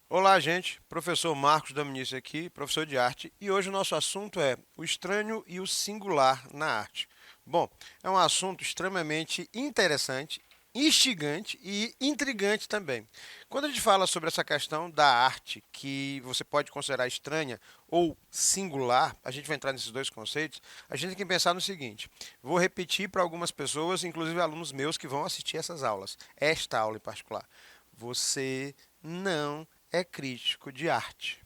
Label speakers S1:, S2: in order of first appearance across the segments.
S1: Olá, gente. Professor Marcos Dominici aqui, professor de arte, e hoje o nosso assunto é o estranho e o singular na arte. Bom, é um assunto extremamente interessante, instigante e intrigante também. Quando a gente fala sobre essa questão da arte, que você pode considerar estranha ou singular, a gente vai entrar nesses dois conceitos, a gente tem que pensar no seguinte: vou repetir para algumas pessoas, inclusive alunos meus que vão assistir essas aulas, esta aula em particular. Você não é crítico de arte.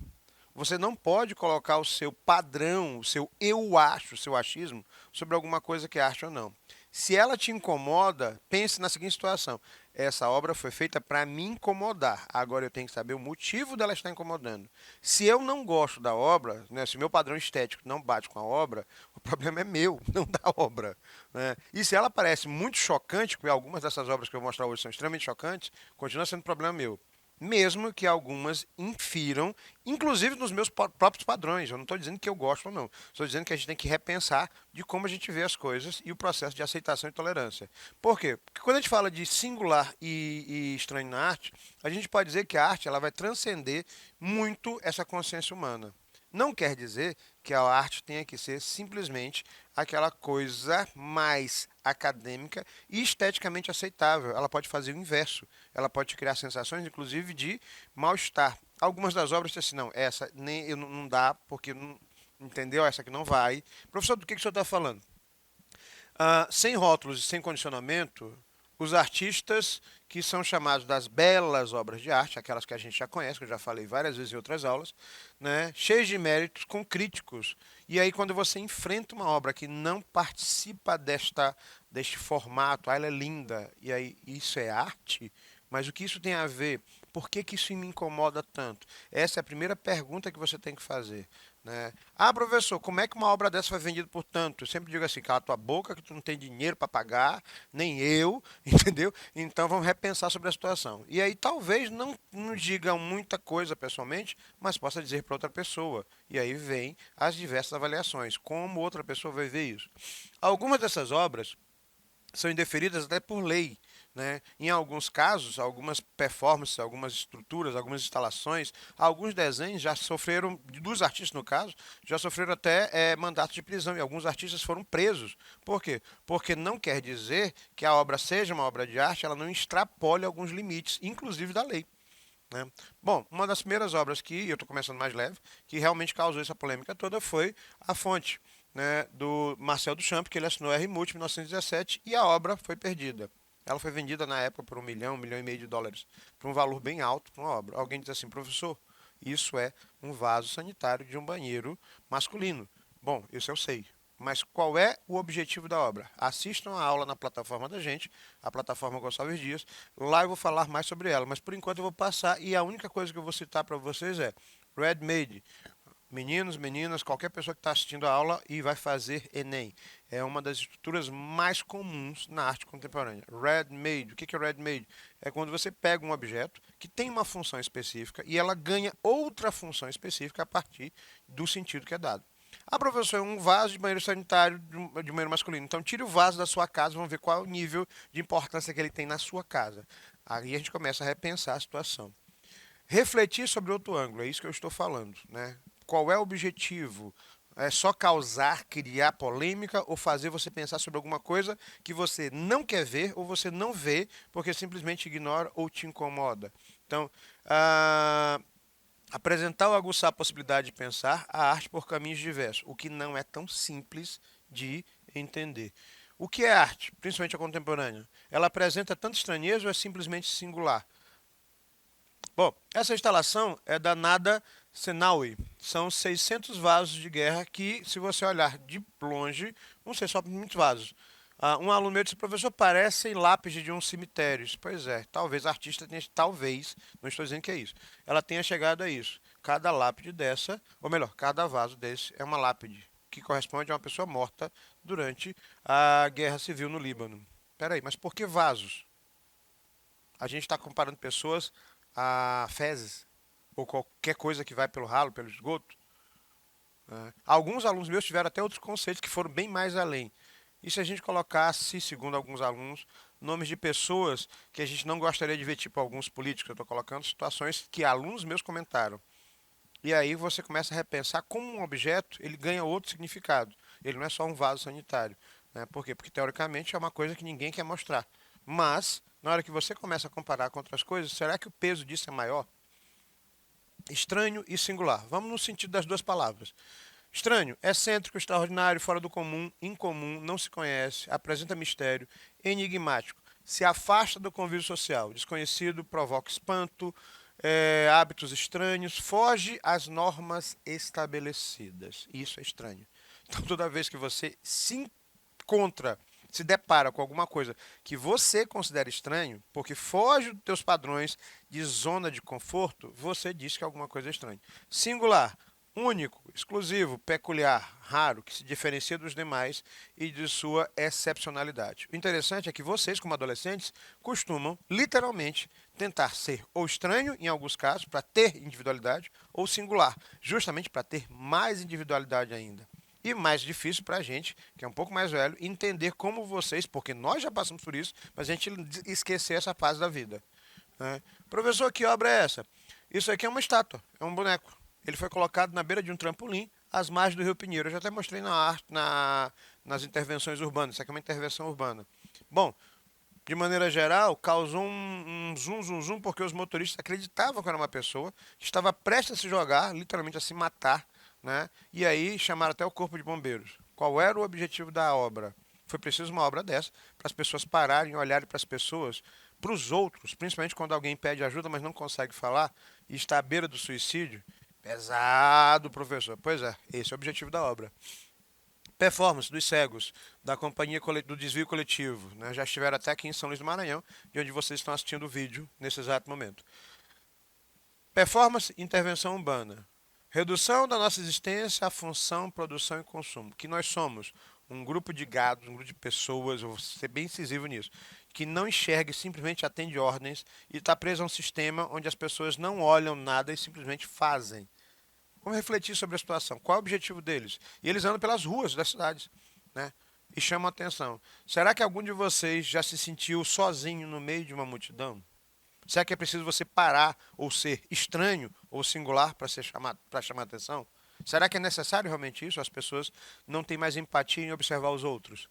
S1: Você não pode colocar o seu padrão, o seu eu acho, o seu achismo sobre alguma coisa que é arte ou não. Se ela te incomoda, pense na seguinte situação: essa obra foi feita para me incomodar. Agora eu tenho que saber o motivo dela estar incomodando. Se eu não gosto da obra, né, se o meu padrão estético não bate com a obra, o problema é meu, não da obra. Né? E se ela parece muito chocante, porque algumas dessas obras que eu vou mostrar hoje são extremamente chocantes, continua sendo problema meu. Mesmo que algumas infiram, inclusive nos meus próprios padrões. Eu não estou dizendo que eu gosto ou não. Estou dizendo que a gente tem que repensar de como a gente vê as coisas e o processo de aceitação e tolerância. Por quê? Porque quando a gente fala de singular e estranho na arte, a gente pode dizer que a arte ela vai transcender muito essa consciência humana. Não quer dizer que a arte tenha que ser simplesmente aquela coisa mais acadêmica e esteticamente aceitável. Ela pode fazer o inverso. Ela pode criar sensações, inclusive, de mal-estar. Algumas das obras dizem assim, não, essa nem eu não dá, porque não, entendeu? Essa aqui não vai. Professor, do que o senhor está falando? Sem rótulos e sem condicionamento, os artistas que são chamados das belas obras de arte, aquelas que a gente já conhece, que eu já falei várias vezes em outras aulas, né, cheios de méritos, com críticos. E aí, quando você enfrenta uma obra que não participa deste formato, ela é linda, e aí isso é arte, mas o que isso tem a ver? Por que, que isso me incomoda tanto? Essa é a primeira pergunta que você tem que fazer. Né? Professor, como é que uma obra dessa foi vendida por tanto? Eu sempre digo assim, cala tua boca que tu não tem dinheiro para pagar, nem eu, entendeu? Então vamos repensar sobre a situação. E aí talvez não diga muita coisa pessoalmente, mas possa dizer para outra pessoa. E aí vem as diversas avaliações, como outra pessoa vai ver isso. Algumas dessas obras são indeferidas até por lei. Né? Em alguns casos, algumas performances, algumas estruturas, algumas instalações, alguns desenhos já sofreram, dos artistas no caso, já sofreram até mandato de prisão e alguns artistas foram presos. Por quê? Porque não quer dizer que a obra seja uma obra de arte, ela não extrapole alguns limites, inclusive da lei. Né? Bom, uma das primeiras obras que, eu estou começando mais leve, que realmente causou essa polêmica toda foi A Fonte, né, do Marcel Duchamp, que ele assinou R. Mute em 1917 e a obra foi perdida. Ela foi vendida na época por um milhão e meio de dólares, por um valor bem alto para uma obra. Alguém diz assim, professor, isso é um vaso sanitário de um banheiro masculino. Bom, isso eu sei. Mas qual é o objetivo da obra? Assistam a aula na plataforma da gente, a plataforma Gonçalves Dias. Lá eu vou falar mais sobre ela, mas por enquanto eu vou passar e a única coisa que eu vou citar para vocês é Red Made. Meninos, meninas, qualquer pessoa que está assistindo a aula e vai fazer Enem. É uma das estruturas mais comuns na arte contemporânea. Ready-made. O que é ready-made? É quando você pega um objeto que tem uma função específica e ela ganha outra função específica a partir do sentido que é dado. Professor, é um vaso de banheiro sanitário de banheiro masculino. Então, tire o vaso da sua casa, vamos ver qual é o nível de importância que ele tem na sua casa. Aí a gente começa a repensar a situação. Refletir sobre outro ângulo, é isso que eu estou falando. Né? Qual é o objetivo? É só causar, criar polêmica ou fazer você pensar sobre alguma coisa que você não quer ver ou você não vê porque simplesmente ignora ou te incomoda. Então, apresentar ou aguçar a possibilidade de pensar a arte por caminhos diversos, o que não é tão simples de entender. O que é arte, principalmente a contemporânea? Ela apresenta tanto estranheza ou é simplesmente singular? Bom, essa instalação é da Nada Senawi. São 600 vasos de guerra que, se você olhar de longe, não sei, só muitos vasos. Um aluno meu disse, professor, parecem lápides de um cemitério. Pois é, talvez a artista tenha, talvez, não estou dizendo que é isso, ela tenha chegado a isso. Cada lápide dessa, ou melhor, cada vaso desse é uma lápide, que corresponde a uma pessoa morta durante a guerra civil no Líbano. Peraí, mas por que vasos? A gente está comparando pessoas a fezes ou qualquer coisa que vai pelo ralo, pelo esgoto. Né? Alguns alunos meus tiveram até outros conceitos que foram bem mais além. E se a gente colocasse, segundo alguns alunos, nomes de pessoas que a gente não gostaria de ver, tipo alguns políticos, eu estou colocando situações que alunos meus comentaram. E aí você começa a repensar como um objeto ele ganha outro significado. Ele não é só um vaso sanitário. Né? Por quê? Porque teoricamente é uma coisa que ninguém quer mostrar. Mas, na hora que você começa a comparar com outras coisas, será que o peso disso é maior? Estranho e singular. Vamos no sentido das duas palavras. Estranho, excêntrico, extraordinário, fora do comum, incomum, não se conhece, apresenta mistério, enigmático, se afasta do convívio social, desconhecido, provoca espanto, hábitos estranhos, foge às normas estabelecidas. Isso é estranho. Então, toda vez que você se encontra, se depara com alguma coisa que você considera estranho, porque foge dos teus padrões de zona de conforto, você diz que alguma coisa é estranha. Singular, único, exclusivo, peculiar, raro, que se diferencia dos demais e de sua excepcionalidade. O interessante é que vocês, como adolescentes, costumam, literalmente, tentar ser ou estranho, em alguns casos, para ter individualidade, ou singular, justamente para ter mais individualidade ainda. E mais difícil para a gente, que é um pouco mais velho, entender como vocês, porque nós já passamos por isso, mas a gente esquecer essa fase da vida. Né? Professor, que obra é essa? Isso aqui é uma estátua, é um boneco. Ele foi colocado na beira de um trampolim, às margens do Rio Pinheiro. Eu já até mostrei na arte, nas intervenções urbanas. Isso aqui é uma intervenção urbana. Bom, de maneira geral, causou um zoom, zoom, zoom, porque os motoristas acreditavam que era uma pessoa, que estava prestes a se jogar, literalmente a se matar, né? E aí chamaram até o corpo de bombeiros. Qual era o objetivo da obra? Foi preciso uma obra dessa para as pessoas pararem e olharem para as pessoas, para os outros, principalmente quando alguém pede ajuda, mas não consegue falar e está à beira do suicídio. Pesado, professor. Pois é, esse é o objetivo da obra. Performance dos cegos, da companhia do desvio coletivo. Né? Já estiveram até aqui em São Luís do Maranhão, de onde vocês estão assistindo o vídeo nesse exato momento. Performance, intervenção urbana. Redução da nossa existência à função, produção e consumo. Que nós somos um grupo de gados, um grupo de pessoas, eu vou ser bem incisivo nisso, que não enxerga e simplesmente atende ordens e está preso a um sistema onde as pessoas não olham nada e simplesmente fazem. Vamos refletir sobre a situação. Qual é o objetivo deles? E eles andam pelas ruas das cidades, né? E chamam a atenção. Será que algum de vocês já se sentiu sozinho no meio de uma multidão? Será que é preciso você parar ou ser estranho ou singular para chamar a atenção? Será que é necessário realmente isso? As pessoas não têm mais empatia em observar os outros.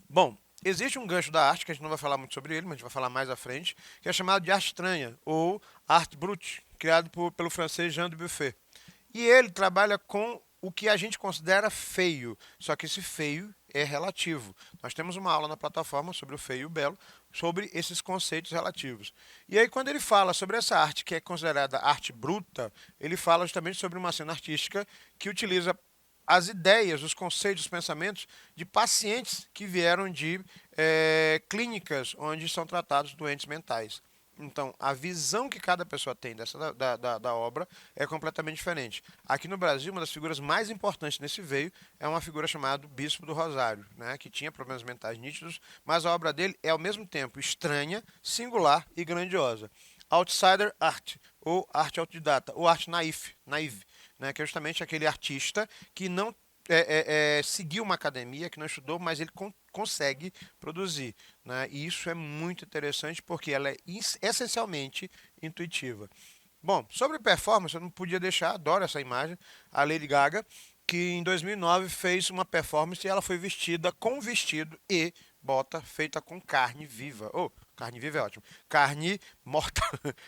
S1: Bom, existe um gancho da arte, que a gente não vai falar muito sobre ele, mas a gente vai falar mais à frente, que é chamado de arte estranha, ou arte brute, criado pelo francês Jean Dubuffet. E ele trabalha com o que a gente considera feio, só que esse feio é relativo. Nós temos uma aula na plataforma sobre o feio e o belo, sobre esses conceitos relativos. E aí, quando ele fala sobre essa arte que é considerada arte bruta, ele fala justamente sobre uma cena artística que utiliza as ideias, os conceitos, os pensamentos de pacientes que vieram de clínicas onde são tratados doentes mentais. Então, a visão que cada pessoa tem da obra é completamente diferente. Aqui no Brasil, uma das figuras mais importantes nesse veio é uma figura chamada Bispo do Rosário, né, que tinha problemas mentais nítidos, mas a obra dele é ao mesmo tempo estranha, singular e grandiosa. Outsider Art, ou arte autodidata, ou arte naive, né, que é justamente aquele artista que não seguiu uma academia, que não estudou, mas ele consegue produzir. Né? E isso é muito interessante porque ela é essencialmente intuitiva. Bom, sobre performance, eu não podia deixar, adoro essa imagem, a Lady Gaga, que em 2009 fez uma performance e ela foi vestida com vestido e bota feita com carne viva. Oh, carne viva é ótimo. Carne morta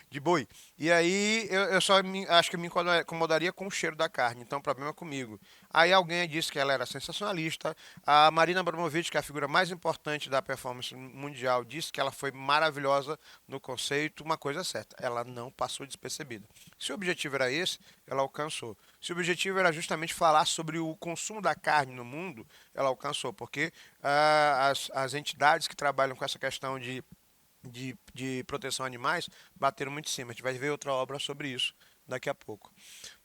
S1: de boi. E aí eu só acho que me incomodaria com o cheiro da carne, então o problema é comigo. Aí alguém disse que ela era sensacionalista. A Marina Abramovic, que é a figura mais importante da performance mundial, disse que ela foi maravilhosa no conceito. Uma coisa é certa, ela não passou despercebida. Se o objetivo era esse, ela alcançou. Se o objetivo era justamente falar sobre o consumo da carne no mundo, ela alcançou, porque as entidades que trabalham com essa questão de proteção a animais bateram muito em cima. A gente vai ver outra obra sobre isso daqui a pouco.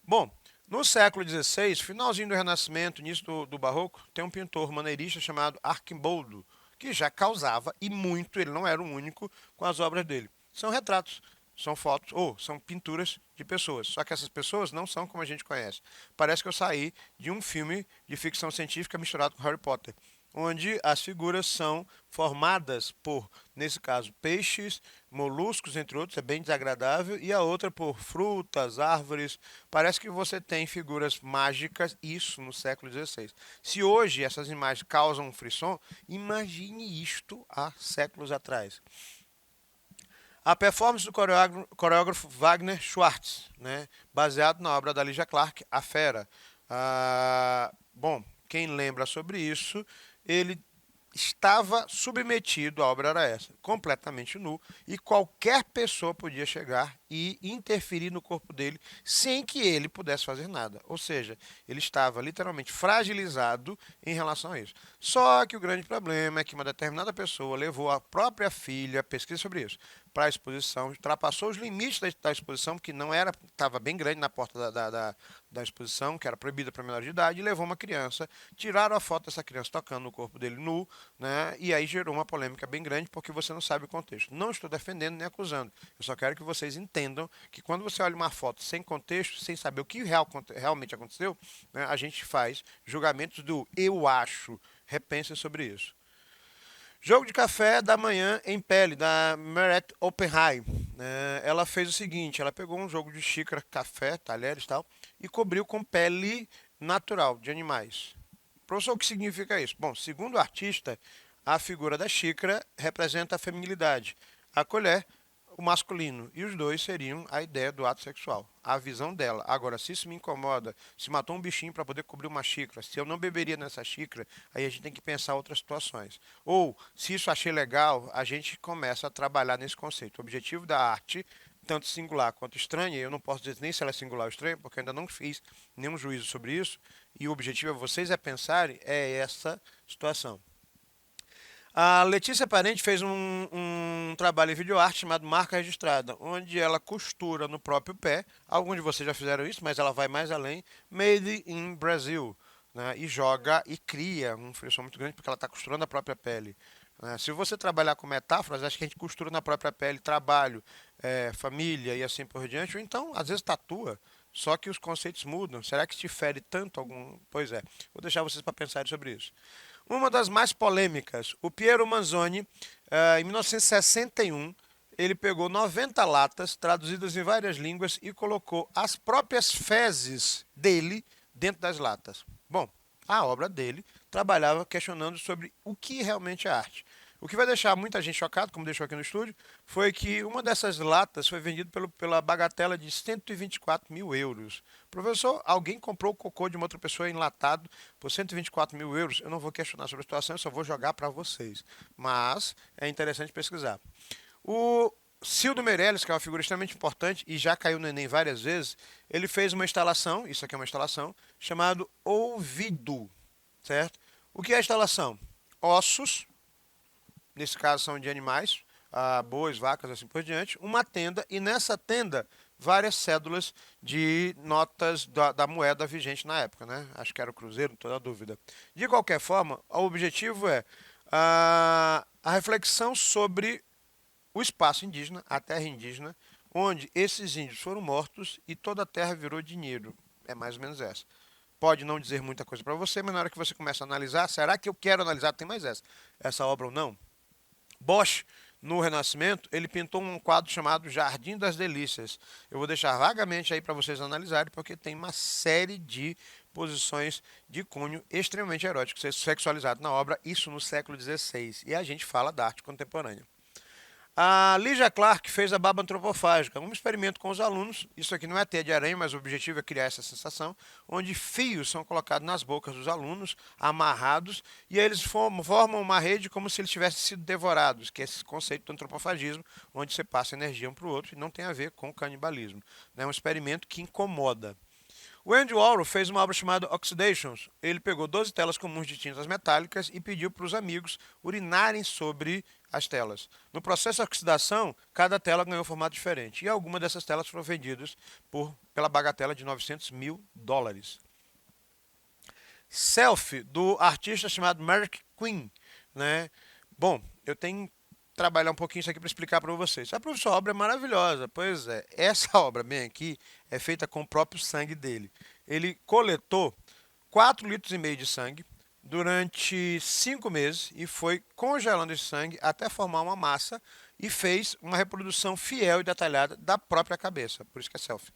S1: Bom, no século XVI, finalzinho do Renascimento, início do Barroco, tem um pintor maneirista chamado Arquimboldo, que já causava, e muito, ele não era o único, com as obras dele. São retratos. são fotos ou são pinturas de pessoas. Só que essas pessoas não são como a gente conhece. Parece que eu saí de um filme de ficção científica misturado com Harry Potter, onde as figuras são formadas por, nesse caso, peixes, moluscos, entre outros, é bem desagradável, e a outra por frutas, árvores. Parece que você tem figuras mágicas, isso no século XVI. Se hoje essas imagens causam um frisson, imagine isto há séculos atrás. A performance do coreógrafo Wagner Schwartz, né, baseado na obra da Lygia Clark, A Fera. Bom, quem lembra sobre isso, ele estava submetido, a obra era essa, completamente nu, e qualquer pessoa podia chegar e interferir no corpo dele sem que ele pudesse fazer nada. Ou seja, ele estava literalmente fragilizado em relação a isso. Só que o grande problema é que uma determinada pessoa levou a própria filha, pesquisa sobre isso, para a exposição, ultrapassou os limites da exposição, que não era, estava bem grande na porta da exposição, que era proibida para menor de idade, e levou uma criança, tiraram a foto dessa criança tocando no corpo dele nu, né? E aí gerou uma polêmica bem grande porque você não sabe o contexto. Não estou defendendo nem acusando. Eu só quero que vocês entendam que quando você olha uma foto sem contexto, sem saber o que realmente aconteceu, né, a gente faz julgamentos do eu acho. Repensem sobre isso. Jogo de café da manhã em pele, da Meret Oppenheim. Ela fez o seguinte, ela pegou um jogo de xícara, café, talheres e tal, e cobriu com pele natural de animais. Professor, o que significa isso? Bom, segundo o artista, a figura da xícara representa a feminilidade, a colher, o masculino, e os dois seriam a ideia do ato sexual, a visão dela. Agora, se isso me incomoda, se matou um bichinho para poder cobrir uma xícara, se eu não beberia nessa xícara, aí a gente tem que pensar outras situações. Ou, se isso achei legal, a gente começa a trabalhar nesse conceito. O objetivo da arte, tanto singular quanto estranha, eu não posso dizer nem se ela é singular ou estranha, porque eu ainda não fiz nenhum juízo sobre isso, e o objetivo é vocês pensarem, é essa situação. A Letícia Parente fez um trabalho em videoarte chamado Marca Registrada, onde ela costura no próprio pé. Alguns de vocês já fizeram isso, mas ela vai mais além. Made in Brazil. Né, e joga e cria um frisson muito grande porque ela está costurando a própria pele. Né. Se você trabalhar com metáforas, acho que a gente costura na própria pele trabalho, família e assim por diante. Ou então, às vezes, tatua. Só que os conceitos mudam. Será que te fere tanto algum? Pois é. Vou deixar vocês para pensarem sobre isso. Uma das mais polêmicas, o Piero Manzoni, em 1961, ele pegou 90 latas traduzidas em várias línguas e colocou as próprias fezes dele dentro das latas. Bom, a obra dele trabalhava questionando sobre o que realmente é arte. O que vai deixar muita gente chocada, como deixou aqui no estúdio, foi que uma dessas latas foi vendida pela bagatela de 124 mil euros. Professor, alguém comprou o cocô de uma outra pessoa enlatado por 124 mil euros? Eu não vou questionar sobre a situação, eu só vou jogar para vocês. Mas é interessante pesquisar. O Cildo Meirelles, que é uma figura extremamente importante e já caiu no Enem várias vezes, ele fez uma instalação, isso aqui é uma instalação, chamado Ouvido, certo? O que é a instalação? Ossos, nesse caso são de animais, bois, vacas, assim por diante, uma tenda, e nessa tenda várias cédulas de notas da moeda vigente na época, né? Acho que era o cruzeiro, não estou na dúvida. De qualquer forma, o objetivo é a reflexão sobre o espaço indígena, a terra indígena, onde esses índios foram mortos e toda a terra virou dinheiro. É mais ou menos essa. Pode não dizer muita coisa para você, mas na hora que você começa a analisar, será que eu quero analisar? Tem mais essa obra ou não? Bosch, no Renascimento, ele pintou um quadro chamado Jardim das Delícias. Eu vou deixar vagamente aí para vocês analisarem, porque tem uma série de posições de cunho extremamente erótico sexualizado na obra, isso no século XVI. E a gente fala da arte contemporânea. A Lygia Clark fez a baba antropofágica, um experimento com os alunos. Isso aqui não é teia de aranha, mas o objetivo é criar essa sensação, onde fios são colocados nas bocas dos alunos, amarrados, e eles formam uma rede como se eles tivessem sido devorados, que é esse conceito do antropofagismo, onde você passa energia um para o outro e não tem a ver com canibalismo. É um experimento que incomoda. O Andy Warhol fez uma obra chamada Oxidations. Ele pegou 12 telas comuns de tintas metálicas e pediu para os amigos urinarem sobre as telas. No processo de oxidação, cada tela ganhou um formato diferente. E algumas dessas telas foram vendidas pela bagatela de 900 mil dólares. Selfie, do artista chamado Merrick Quinn. Né? Bom, eu tenho trabalhar um pouquinho isso aqui para explicar para vocês. A professor, a obra é maravilhosa. Pois é, essa obra bem aqui é feita com o próprio sangue dele. Ele coletou 4,5 litros de sangue durante 5 meses e foi congelando esse sangue até formar uma massa e fez uma reprodução fiel e detalhada da própria cabeça. Por isso que é selfie.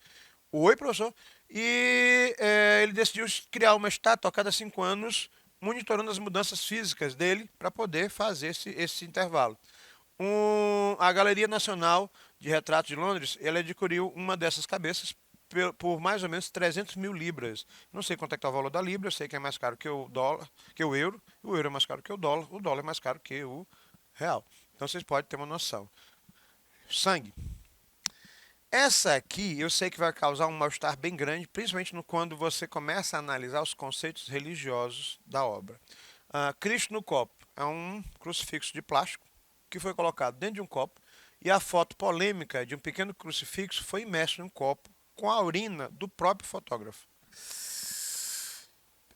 S1: Oi, professor. E ele decidiu criar uma estátua a cada 5 anos, monitorando as mudanças físicas dele para poder fazer esse intervalo. A Galeria Nacional de Retratos de Londres, ele adquiriu uma dessas cabeças por mais ou menos 300 mil libras. Não sei quanto é que está o valor da libra, eu sei que é mais caro que o dólar, que o euro é mais caro que o dólar é mais caro que o real. Então vocês podem ter uma noção. Sangue. Essa aqui eu sei que vai causar um mal-estar bem grande, principalmente quando você começa a analisar os conceitos religiosos da obra. Cristo no copo é um crucifixo de plástico que foi colocado dentro de um copo e a foto polêmica de um pequeno crucifixo foi imerso em um copo com a urina do próprio fotógrafo.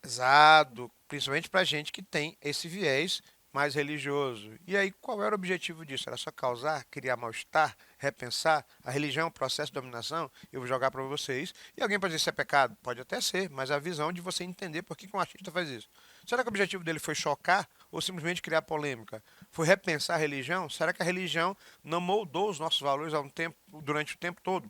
S1: Pesado, principalmente para gente que tem esse viés mais religioso. E aí, qual era o objetivo disso? Era só causar, criar mal-estar, repensar? A religião é um processo de dominação? Eu vou jogar para vocês. E alguém pode dizer se é pecado? Pode até ser, mas a visão de você entender por que um artista faz isso. Será que o objetivo dele foi chocar ou simplesmente criar polêmica? Foi repensar a religião? Será que a religião não moldou os nossos valores durante o tempo todo?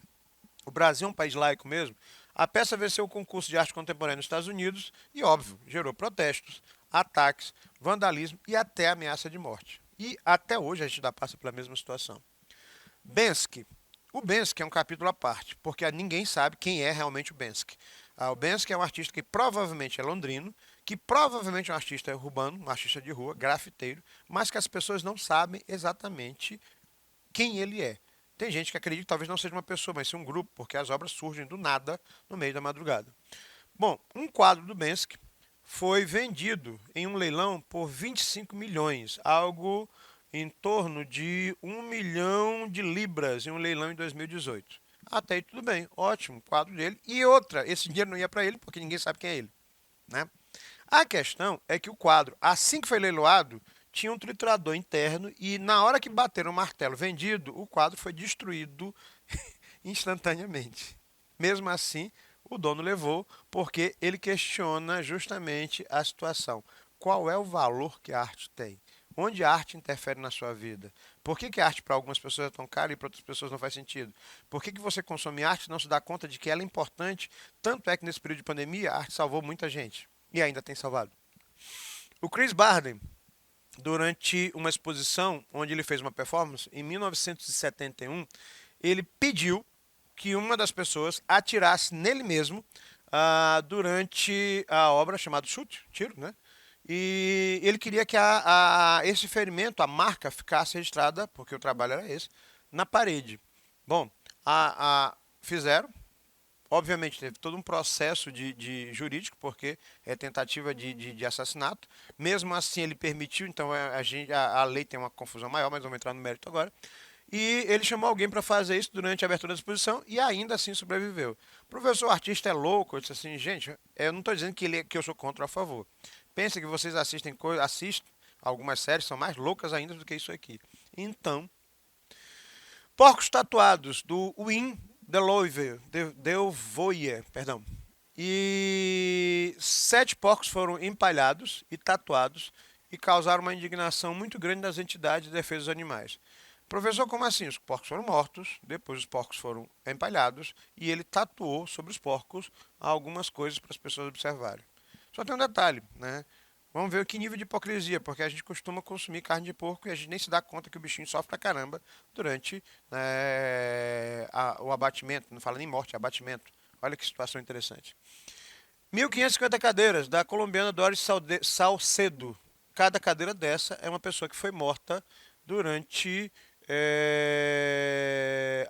S1: O Brasil é um país laico mesmo. A peça venceu o concurso de arte contemporânea nos Estados Unidos e, óbvio, gerou protestos, ataques, vandalismo e até ameaça de morte. E até hoje a gente ainda passa pela mesma situação. Banksy. O Banksy é um capítulo à parte, porque ninguém sabe quem é realmente o Banksy. O Banksy é um artista que provavelmente é londrino, que provavelmente é um artista urbano, um artista de rua, grafiteiro, mas que as pessoas não sabem exatamente quem ele é. Tem gente que acredita que talvez não seja uma pessoa, mas sim um grupo, porque as obras surgem do nada no meio da madrugada. Bom, um quadro do Banksy foi vendido em um leilão por 25 milhões, algo em torno de 1 milhão de libras em um leilão em 2018. Até aí tudo bem, ótimo, quadro dele. E outra, esse dinheiro não ia para ele, porque ninguém sabe quem é ele. Né? A questão é que o quadro, assim que foi leiloado, tinha um triturador interno e na hora que bateram o martelo vendido, o quadro foi destruído instantaneamente. Mesmo assim, o dono levou porque ele questiona justamente a situação. Qual é o valor que a arte tem? Onde a arte interfere na sua vida? Por que a arte para algumas pessoas é tão cara e para outras pessoas não faz sentido? Por que você consome arte e não se dá conta de que ela é importante? Tanto é que nesse período de pandemia a arte salvou muita gente e ainda tem salvado. O Chris Barden, durante uma exposição onde ele fez uma performance, em 1971, ele pediu que uma das pessoas atirasse nele mesmo durante a obra chamada chute, tiro, né? E ele queria que esse ferimento, a marca, ficasse registrada, porque o trabalho era esse, na parede. Bom, fizeram. Obviamente, teve todo um processo de jurídico, porque é tentativa de assassinato. Mesmo assim, ele permitiu, então a lei tem uma confusão maior, mas vamos entrar no mérito agora. E ele chamou alguém para fazer isso durante a abertura da exposição e ainda assim sobreviveu. O professor artista é louco, eu disse assim, gente, eu não estou dizendo que eu sou contra ou a favor. Pensa que vocês assistem algumas séries, são mais loucas ainda do que isso aqui. Então, Porcos Tatuados, do Wim Delvoye, perdão. E 7 porcos foram empalhados e tatuados e causaram uma indignação muito grande das entidades de defesa dos animais. Professor, como assim? Os porcos foram mortos, depois os porcos foram empalhados e ele tatuou sobre os porcos algumas coisas para as pessoas observarem. Só tem um detalhe, né? Vamos ver que nível de hipocrisia, porque a gente costuma consumir carne de porco e a gente nem se dá conta que o bichinho sofre pra caramba durante o abatimento. Não fala nem morte, é abatimento. Olha que situação interessante. 1.550 cadeiras, da colombiana Doris Salcedo. Cada cadeira dessa é uma pessoa que foi morta durante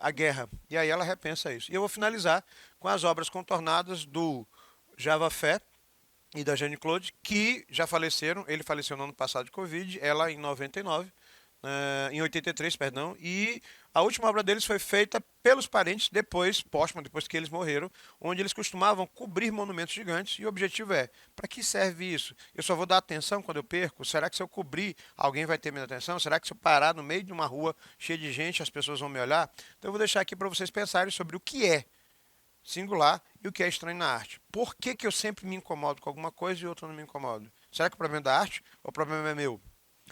S1: a guerra. E aí ela repensa isso. E eu vou finalizar com as obras contornadas do Java Fé e da Jane Claude, que já faleceram. Ele faleceu no ano passado de Covid, ela em 99, em 83, perdão, e A última obra deles foi feita pelos parentes póstuma, depois que eles morreram, onde eles costumavam cobrir monumentos gigantes, e o objetivo é, para que serve isso? Eu só vou dar atenção quando eu perco? Será que se eu cobrir, alguém vai ter minha atenção? Será que se eu parar no meio de uma rua cheia de gente, as pessoas vão me olhar? Então eu vou deixar aqui para vocês pensarem sobre o que é singular e o que é estranho na arte. Por que que eu sempre me incomodo com alguma coisa e outra não me incomodo? Será que o problema é da arte ou o problema é meu?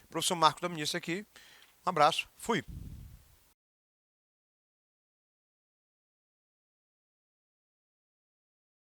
S1: Professor Marcos Dominici aqui. Um abraço. Fui.